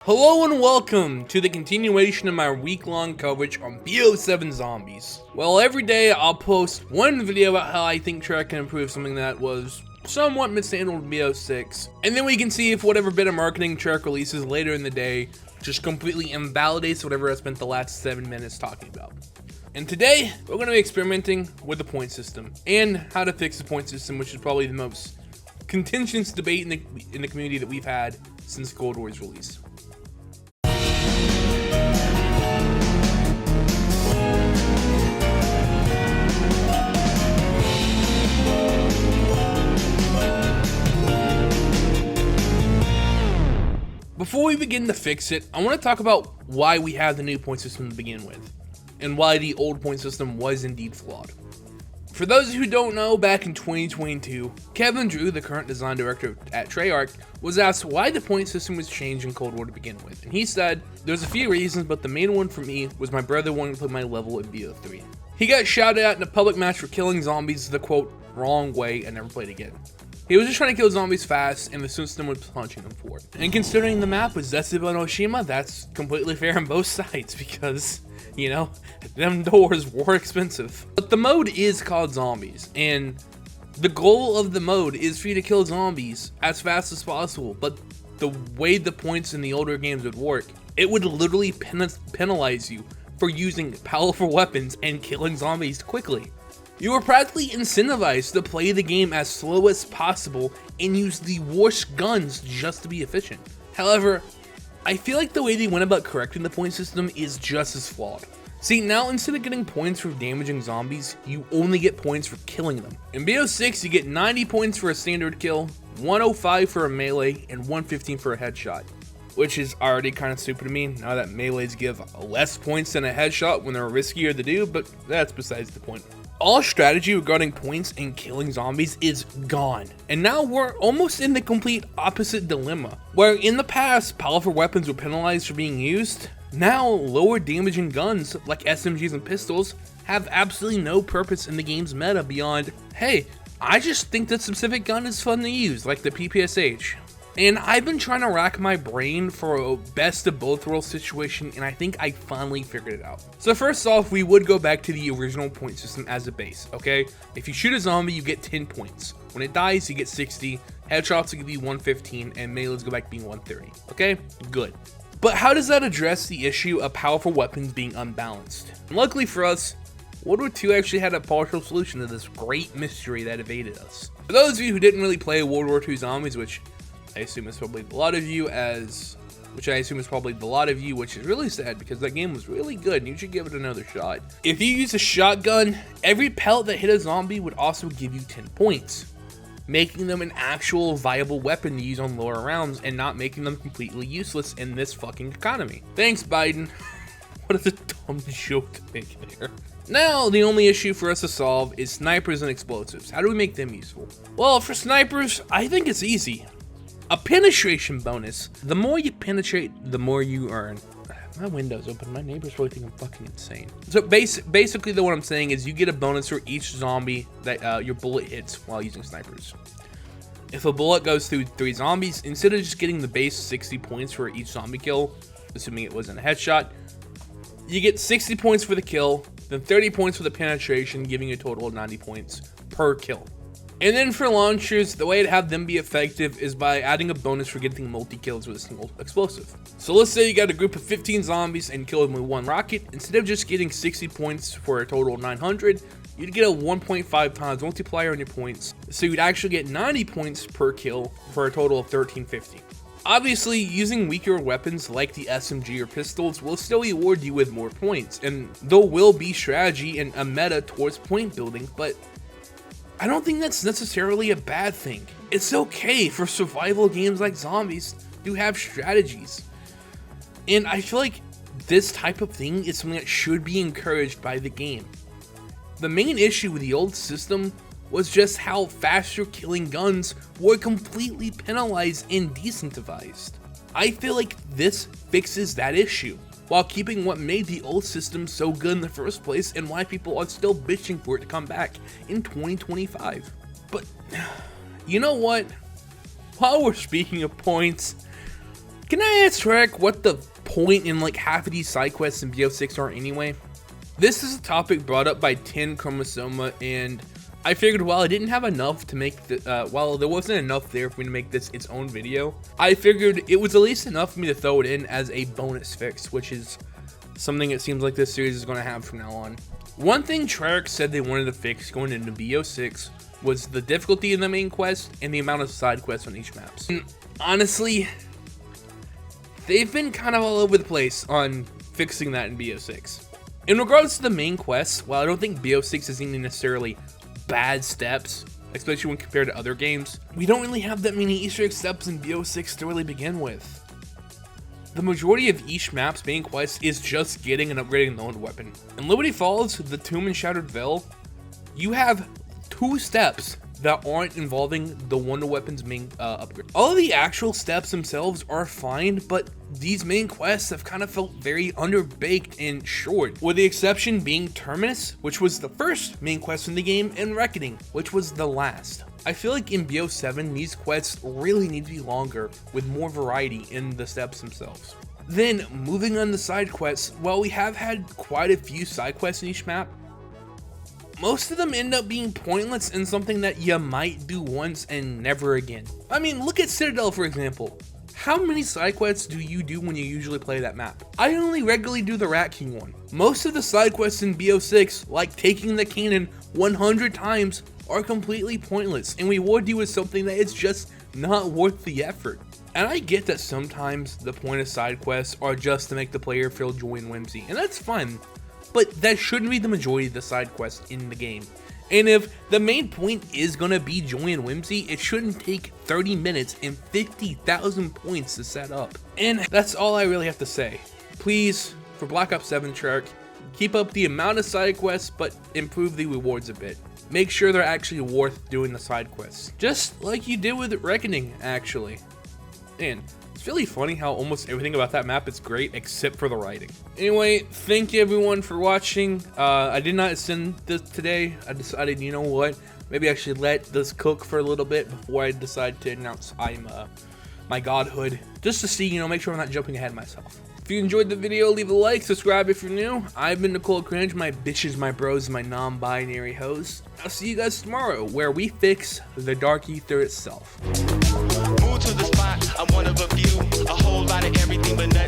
Hello and welcome to the continuation of my week-long coverage on BO7 Zombies. Well, every day I'll post one video about how I think Trek can improve something that was somewhat mishandled in BO6, and then we can see if whatever bit of marketing Trek releases later in the day just completely invalidates whatever I spent the last 7 minutes talking about. And today, we're going to be experimenting with the point system, and how to fix the point system, which is probably the most contentious debate in the community that we've had since Cold War's release. Before we begin to fix it, I want to talk about why we have the new point system to begin with, and why the old point system was indeed flawed. For those who don't know, back in 2022, Kevin Drew, the current design director at Treyarch, was asked why the point system was changed in Cold War to begin with, and he said, "There's a few reasons, but the main one for me was my brother wanting to play my level in BO3. He got shouted at in a public match for killing zombies the quote, wrong way and never played again. He was just trying to kill zombies fast, and the system was punching them for it. And considering the map was Zesiba no Oshima, that's completely fair on both sides, because, you know, them doors were expensive. But the mode is called Zombies, and the goal of the mode is for you to kill zombies as fast as possible, but the way the points in the older games would work, it would literally penalize you for using powerful weapons and killing zombies quickly. You were practically incentivized to play the game as slow as possible and use the worst guns just to be efficient. However, I feel like the way they went about correcting the point system is just as flawed. See, now instead of getting points for damaging zombies, you only get points for killing them. In BO6, you get 90 points for a standard kill, 105 for a melee, and 115 for a headshot. Which is already kind of stupid to me, now that melees give less points than a headshot when they're riskier to do, but that's besides the point. All strategy regarding points and killing zombies is gone, and now we're almost in the complete opposite dilemma, where in the past, powerful weapons were penalized for being used. Now, lower damaging guns like SMGs and pistols have absolutely no purpose in the game's meta beyond, hey, I just think that specific gun is fun to use, like the PPSH. And I've been trying to rack my brain for a best of both worlds situation, and I think I finally figured it out. So first off, we would go back to the original point system as a base, okay? If you shoot a zombie, you get 10 points. When it dies, you get 60, headshots will be 115, and melees go back to being 130, okay? Good. But how does that address the issue of powerful weapons being unbalanced? And luckily for us, World War II actually had a partial solution to this great mystery that evaded us. For those of you who didn't really play World War II Zombies, which I assume is probably a lot of you, which is really sad because that game was really good and you should give it another shot. If you use a shotgun, every pellet that hit a zombie would also give you 10 points, making them an actual viable weapon to use on lower rounds and not making them completely useless in this fucking economy. Thanks, Biden. What a dumb joke to make there. Now, the only issue for us to solve is snipers and explosives. How do we make them useful? Well, for snipers, I think it's easy. A penetration bonus. The more you penetrate, the more you earn. My window's open. My neighbors probably think I'm fucking insane. So basically, what I'm saying is you get a bonus for each zombie that your bullet hits while using snipers. If a bullet goes through 3 zombies, instead of just getting the base 60 points for each zombie kill, assuming it wasn't a headshot, you get 60 points for the kill, then 30 points for the penetration, giving you a total of 90 points per kill. And then for launchers, the way to have them be effective is by adding a bonus for getting multi-kills with a single explosive. So let's say you got a group of 15 zombies and kill them with 1 rocket. Instead of just getting 60 points for a total of 900, you'd get a 1.5 times multiplier on your points. So you'd actually get 90 points per kill for a total of 1350. Obviously, using weaker weapons like the SMG or pistols will still reward you with more points, and there will be strategy and a meta towards point building, but I don't think that's necessarily a bad thing. It's okay for survival games like Zombies to have strategies. And I feel like this type of thing is something that should be encouraged by the game. The main issue with the old system was just how faster killing guns were completely penalized and decentivized. I feel like this fixes that issue, while keeping what made the old system so good in the first place and why people are still bitching for it to come back in 2025. But, you know what? While we're speaking of points, Can I ask Trek what the point in like half of these side quests in BO6 are anyway? This is a topic brought up by 10 Chromosoma, and I figured while I didn't have enough to make while there wasn't enough there for me to make this its own video, I figured it was at least enough for me to throw it in as a bonus fix, which is something it seems like this series is going to have from now on. One thing Treyarch said they wanted to fix going into BO6 was the difficulty in the main quest and the amount of side quests on each map. And honestly, they've been kind of all over the place on fixing that in BO6. In regards to the main quests, while I don't think BO6 is any necessarily bad steps, especially when compared to other games, we don't really have that many Easter egg steps in BO6 to really begin with. The majority of each map's main quest is just getting and upgrading the owned weapon. In Liberty Falls, the Tomb and Shattered Veil, you have 2 steps that aren't involving the Wonder Weapon's main upgrade. All of the actual steps themselves are fine, but these main quests have kind of felt very underbaked and short, with the exception being Terminus, which was the first main quest in the game, and Reckoning, which was the last. I feel like in BO7, these quests really need to be longer, with more variety in the steps themselves. Then, moving on to side quests, while we have had quite a few side quests in each map, most of them end up being pointless and something that you might do once and never again. I mean, look at Citadel for example. How many side quests do you do when you usually play that map? I only regularly do the Rat King one. Most of the side quests in BO6, like taking the cannon 100 times, are completely pointless and reward you with something that is just not worth the effort. And I get that sometimes the point of side quests are just to make the player feel joy and whimsy, and that's fine. But that shouldn't be the majority of the side quests in the game. And if the main point is gonna be joy and whimsy, it shouldn't take 30 minutes and 50,000 points to set up. And that's all I really have to say. Please, for Black Ops 7 Treyarch, keep up the amount of side quests, but improve the rewards a bit. Make sure they're actually worth doing the side quests. Just like you did with Reckoning, actually. And it's really funny how almost everything about that map is great except for the writing. Anyway, thank you everyone for watching. I did not send this today. I decided, you know what, maybe I should let this cook for a little bit before I decide to announce I'm my godhood, just to see, you know, make sure I'm not jumping ahead of myself. If you enjoyed the video, leave a like, subscribe if you're new. I've been Nicole Cringe, my bitches, my bros, my non-binary host. I'll see you guys tomorrow, where we fix the Dark Ether itself. Move to the spot, I'm one of a few, a whole lot of everything but nothing.